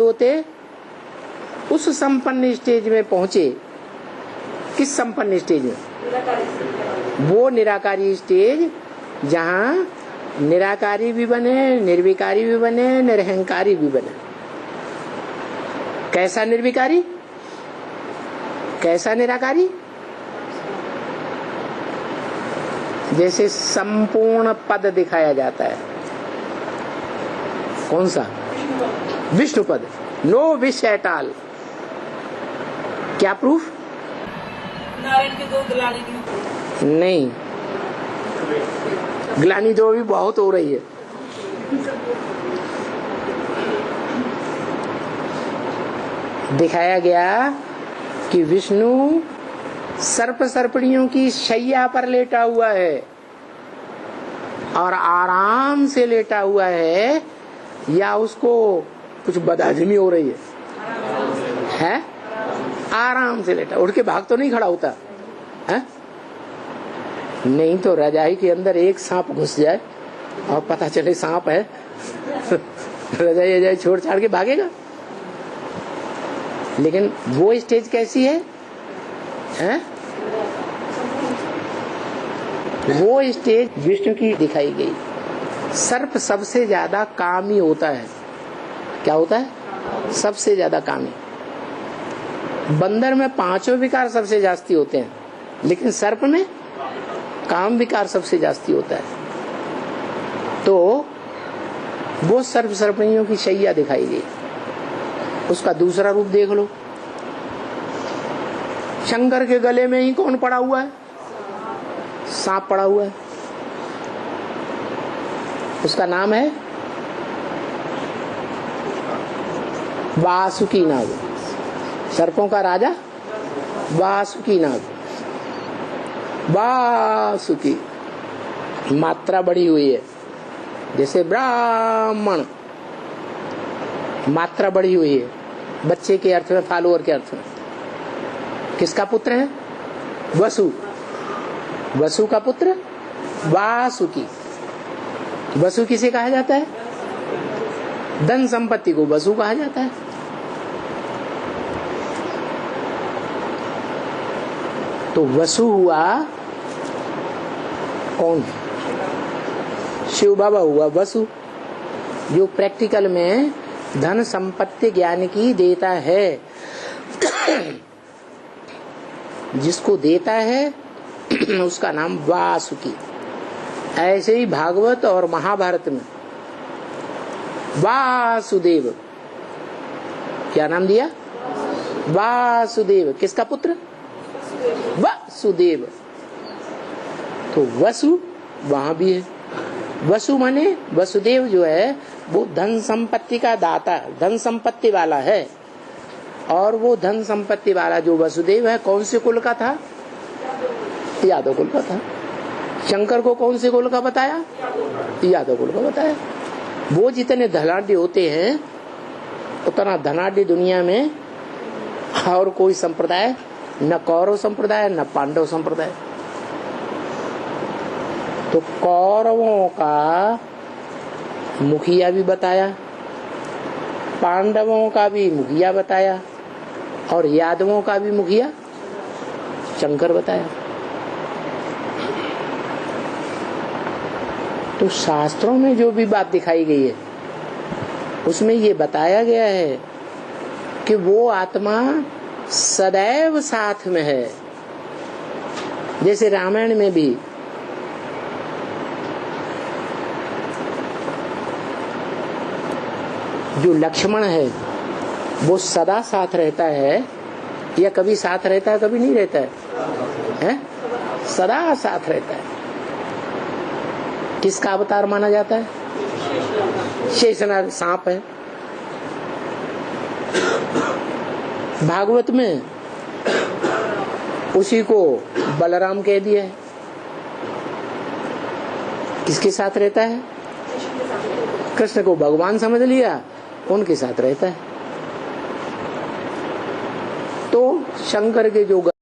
होते उस संपन्न स्टेज में पहुंचे। किस संपन्न स्टेज में? वो निराकारी स्टेज जहां निराकारी भी बने, निर्विकारी भी बने, निरहंकारी भी बने। कैसा निर्विकारी, कैसा निराकारी? जैसे संपूर्ण पद दिखाया जाता है। कौन सा? विष्णु पद। No wish at all. क्या प्रूफ? नारायण के दो ग्लानि नहीं, ग्लानि तो भी बहुत हो रही है। दिखाया गया कि विष्णु सर्प सर्पणियों की शैया पर लेटा हुआ है और आराम से लेटा हुआ है, या उसको कुछ बदहजमी हो रही है? आराम से लेटा, उठ के भाग तो नहीं खड़ा होता है? नहीं तो रजाई के अंदर एक सांप घुस जाए और पता चले सांप है रजाई छोड़ छाड़ के भागेगा। लेकिन वो स्टेज कैसी है? वो स्टेज विष्णु की दिखाई गई। सर्प सबसे ज्यादा कामी होता है। क्या होता है? सबसे ज्यादा कामी। बंदर में पांचों विकार सबसे जास्ती होते हैं, लेकिन सर्प में काम विकार सबसे जास्ती होता है। तो वो सर्प सर्पणियों की शैया दिखाई गई। उसका दूसरा रूप देख लो। शंकर के गले में ही कौन पड़ा हुआ है? सांप पड़ा हुआ है। उसका नाम है वासुकी नाग। सर्पों का राजा वासुकी नाग। वासुकी मात्रा बढ़ी हुई है, जैसे ब्राह्मण मात्रा बढ़ी हुई है, बच्चे के अर्थ में, फॉलोअर के अर्थ में। किसका पुत्र है? वसु। वसु का पुत्र वासुकी। वसु किसे कहा जाता है? धन संपत्ति को वसु कहा जाता है। तो वसु हुआ कौन? शिव बाबा हुआ वसु, जो प्रैक्टिकल में धन संपत्ति ज्ञान की देता है। जिसको देता है उसका नाम वासुकी। ऐसे ही भागवत और महाभारत में वासुदेव, क्या नाम दिया? वासुदेव। किसका पुत्र? वसुदेव। तो वसु वहां भी है। वसु माने वसुदेव जो है वो धन संपत्ति का दाता, धन संपत्ति वाला है। और वो धन संपत्ति वाला जो वसुदेव है कौन से कुल का था? यादव कुल का था। शंकर को कौन से कुल का बताया? यादव कुल का बताया। वो जितने धनाढ़ी होते हैं उतना धनाढ़ी दुनिया में और कोई संप्रदाय, न कौरव संप्रदाय न पांडव संप्रदाय। तो कौरवों का मुखिया भी बताया, पांडवों का भी मुखिया बताया, और यादवों का भी मुखिया शंकर बताया। तो शास्त्रों में जो भी बात दिखाई गई है उसमें ये बताया गया है कि वो आत्मा सदैव साथ में है। जैसे रामायण में भी जो लक्ष्मण है वो सदा साथ रहता है, या कभी साथ रहता है कभी नहीं रहता है? सदा साथ रहता है। किसका अवतार माना जाता है? शेषनाग सांप है। भागवत में उसी को बलराम कह दिया है। किसके साथ रहता है? कृष्ण को भगवान समझ लिया, उनके साथ रहता है। तो शंकर के जो